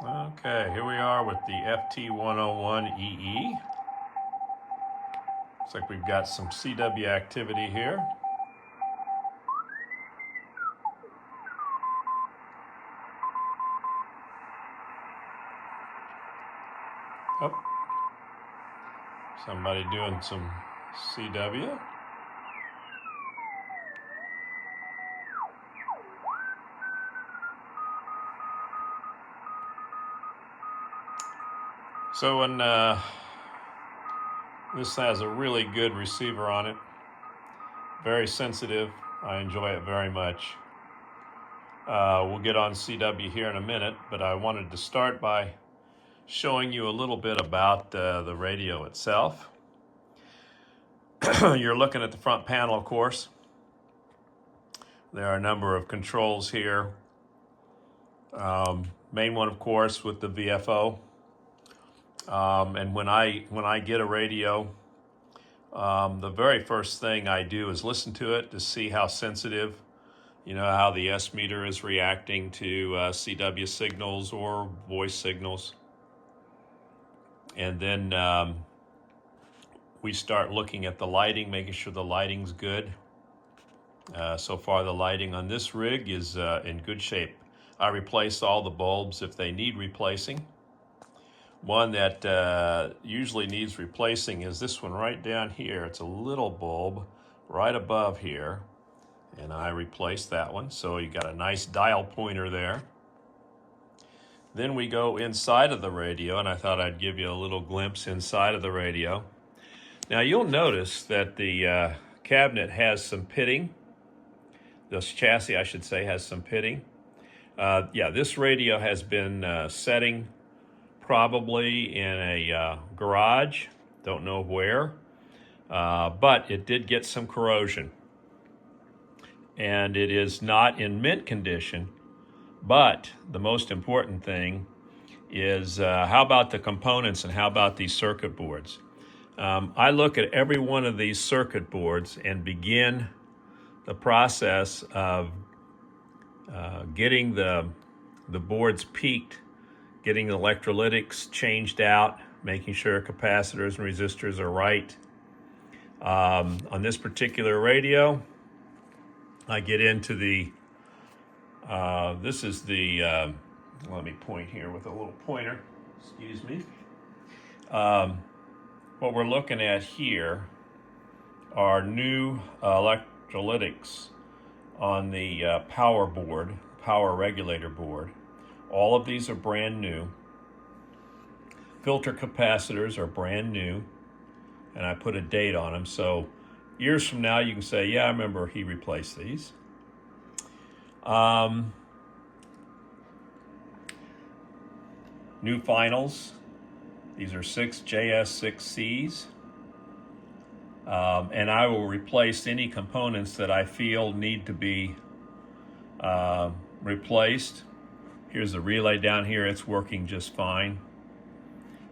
Okay, here we are with the FT-101EE. Looks like we've got some CW activity here. Oh, somebody doing some CW. So when this has a really good receiver on it, very sensitive. I enjoy it very much. We'll get on CW here in a minute, but I wanted to start by showing you a little bit about the radio itself. You're looking at the front panel, of course. There are a number of controls here. Main one, of course, with the VFO. And when I get a radio, the very first thing I do is listen to it to see how sensitive, how the S meter is reacting to CW signals or voice signals. And then we start looking at the lighting, making sure the lighting's good. So far, the lighting on this rig is in good shape. I replace all the bulbs if they need replacing. One that usually needs replacing is this one right down here. It's a little bulb right above here, and I replaced that one. So you got a nice dial pointer there. Then we go inside of the radio, and I thought I'd give you a little glimpse inside of the radio. Now you'll notice that the cabinet has some pitting. This chassis, I should say, has some pitting. This radio has been setting probably in a garage, don't know where, but it did get some corrosion. And it is not in mint condition, but the most important thing is how about the components and how about these circuit boards? I look at every one of these circuit boards and begin the process of getting the boards peaked, getting the electrolytics changed out, making sure capacitors and resistors are right. On this particular radio, I get into the, this is the, let me point here with a little pointer, excuse me. What we're looking at here are new electrolytics on the power board, power regulator board. All of these are brand new. Filter capacitors are brand new, and I put a date on them. So years from now, you can say, yeah, I remember he replaced these. New finals. These are 6 JS6Cs. And I will replace any components that I feel need to be replaced. Here's the relay down here, it's working just fine.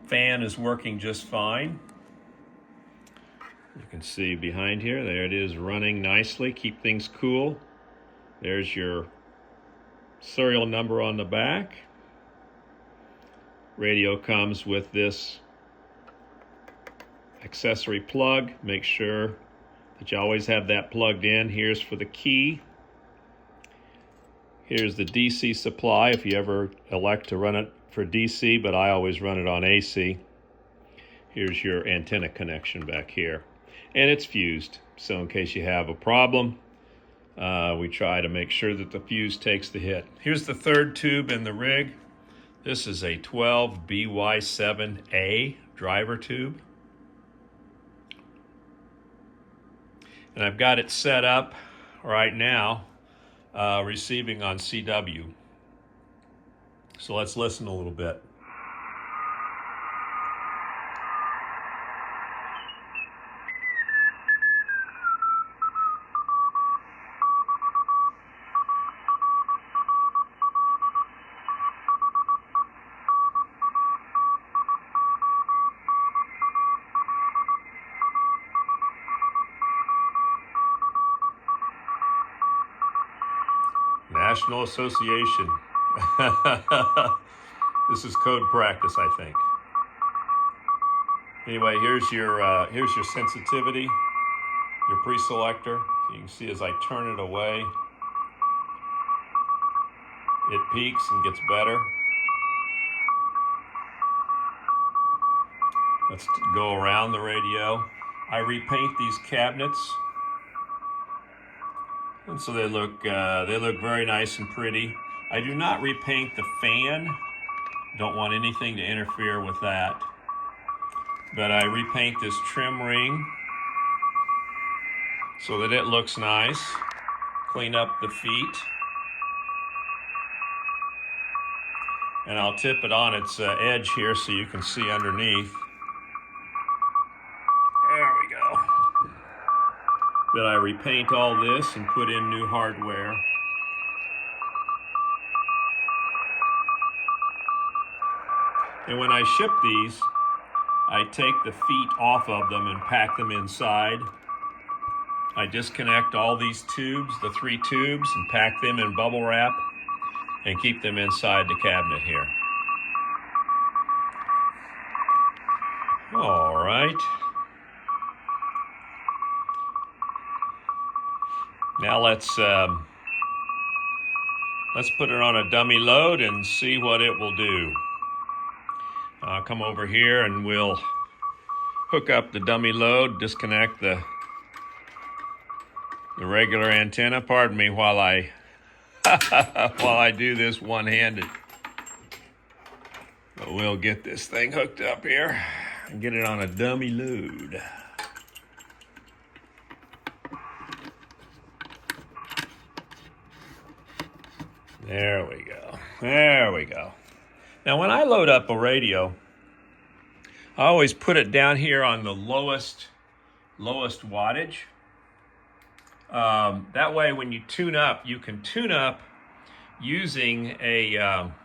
Fan is working just fine. You can see behind here, there it is running nicely, keep things cool. There's your serial number on the back. Radio comes with this accessory plug. Make sure that you always have that plugged in. Here's for the key. Here's the DC supply if you ever elect to run it for DC, but I always run it on AC. Here's your antenna connection back here. And it's fused, so in case you have a problem, we try to make sure that the fuse takes the hit. Here's the third tube in the rig. This is a 12BY7A driver tube. And I've got it set up right now, receiving on CW. So let's listen a little bit. National Association. This is code practice, I think. Anyway, here's your sensitivity, your pre-selector. So you can see as I turn it away, it peaks and gets better. Let's go around the radio. I repaint these cabinets, and so they look very nice and pretty. I do not repaint the fan. Don't want anything to interfere with that. But I repaint this trim ring so that it looks nice. Clean up the feet. And I'll tip it on its edge here so you can see underneath. There we go. Then I repaint all this and put in new hardware. And when I ship these, I take the feet off of them and pack them inside. I disconnect all these tubes, the 3 tubes, and pack them in bubble wrap and keep them inside the cabinet here. All right. Now let's put it on a dummy load and see what it will do. I'll come over here and we'll hook up the dummy load, disconnect the regular antenna. Pardon me while I while I do this one-handed. But we'll get this thing hooked up here and get it on a dummy load. There we go. There we go. Now, when I load up a radio, I always put it down here on the lowest wattage. That way, when you tune up, you can tune up using a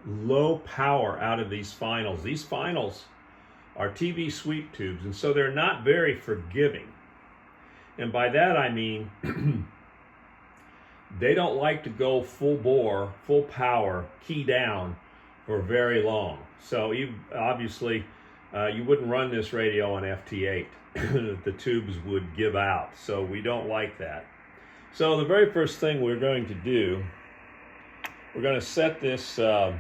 low power out of these finals. These finals are TV sweep tubes, and so they're not very forgiving. And by that I mean they don't like to go full bore, full power, key down for very long. So you obviously you wouldn't run this radio on FT8. The tubes would give out. So we don't like that. So the very first thing we're going to do, we're going to set this, sorry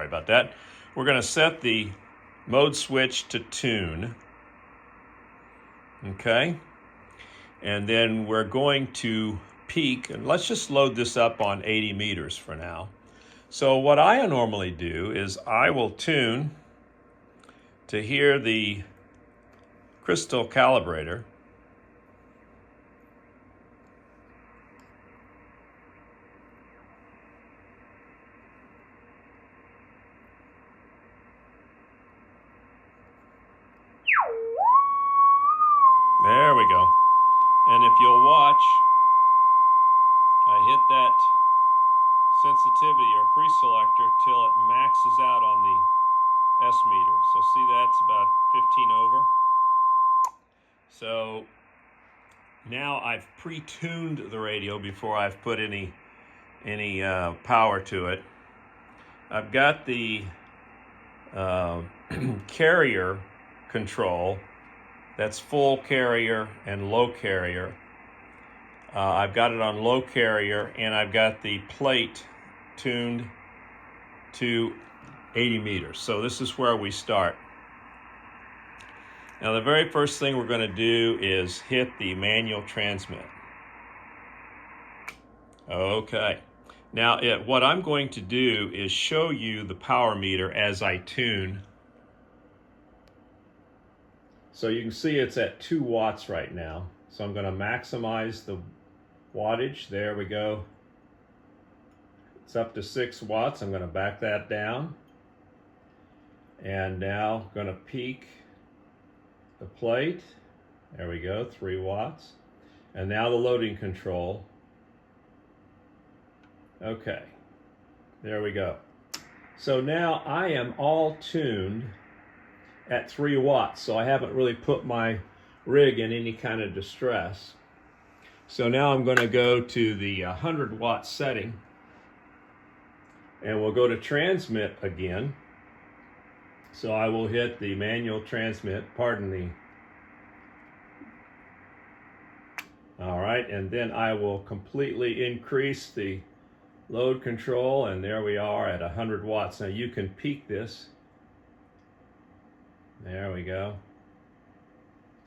about that. We're going to set the mode switch to tune. Okay. And then we're going to peak, and let's just load this up on 80 meters for now. So what I normally do is I will tune to hear the crystal calibrator. There we go. And if you'll watch, I hit that sensitivity or pre-selector till it maxes out on the S meter. So see, that's about 15 over. So now I've pre-tuned the radio before I've put any power to it. I've got the carrier control. That's full carrier and low carrier. I've got it on low carrier, and I've got the plate tuned to 80 meters. So this is where we start. Now the very first thing we're going to do is hit the manual transmit. Okay. Now what I'm going to do is show you the power meter as I tune. So you can see it's at 2 watts right now. So I'm going to maximize the wattage. There we go. It's up to 6 watts. I'm going to back that down. And now I'm going to peak the plate. There we go, 3 watts. And now the loading control. Okay, there we go. So now I am all tuned at 3 watts, so I haven't really put my rig in any kind of distress. So now I'm going to go to the 100 watt setting, and we'll go to transmit again. So I will hit the manual transmit, all right, and then I will completely increase the load control, and there we are at 100 watts. Now you can peak this. There we go.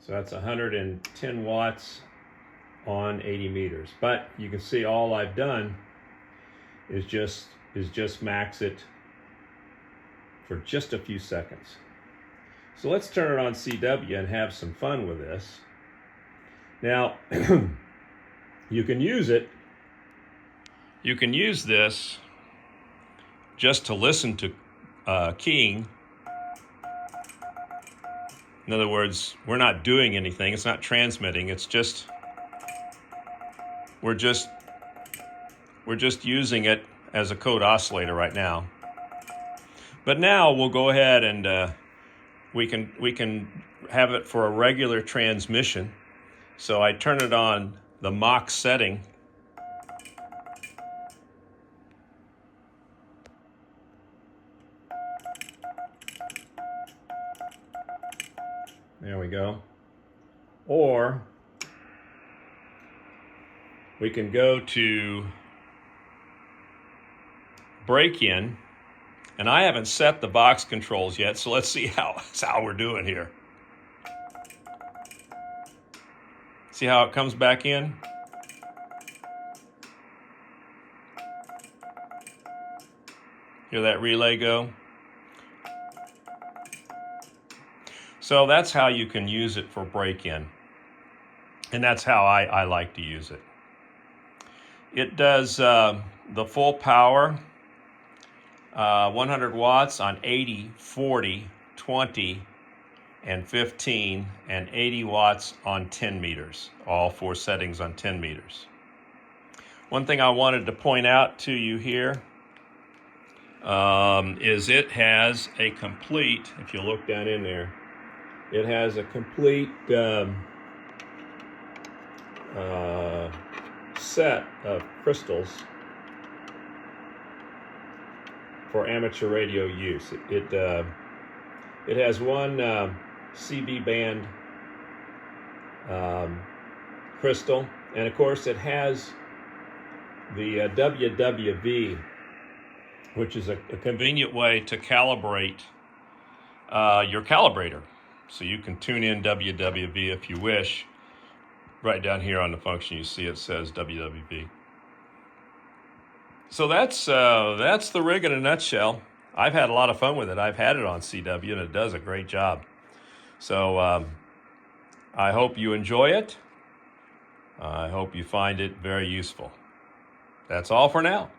So that's 110 watts on 80 meters. But you can see all I've done is just max it for just a few seconds. So let's turn it on CW and have some fun with this. Now, you can use it. You can use this just to listen to keying. In other words, we're not doing anything. It's not transmitting. It's just we're just using it as a code oscillator right now. But now we'll go ahead and we can have it for a regular transmission. So I turn it on the Mach setting. There we go. Or we can go to break-in, and I haven't set the box controls yet, so let's see how we're doing here. See how it comes back in? Hear that relay go? So that's how you can use it for break-in. And that's how I like to use it. It does the full power, 100 watts on 80, 40, 20, and 15, and 80 watts on 10 meters, all four settings on 10 meters. One thing I wanted to point out to you here is it has a complete, if you look down in there, it has a complete set of crystals for amateur radio use. It has one CB band crystal, and of course it has the WWV, which is a convenient way to calibrate your calibrator. So you can tune in WWV if you wish. Right down here on the function, you see it says WWV. So that's the rig in a nutshell. I've had a lot of fun with it. I've had it on CW, and it does a great job. So I hope you enjoy it. I hope you find it very useful. That's all for now.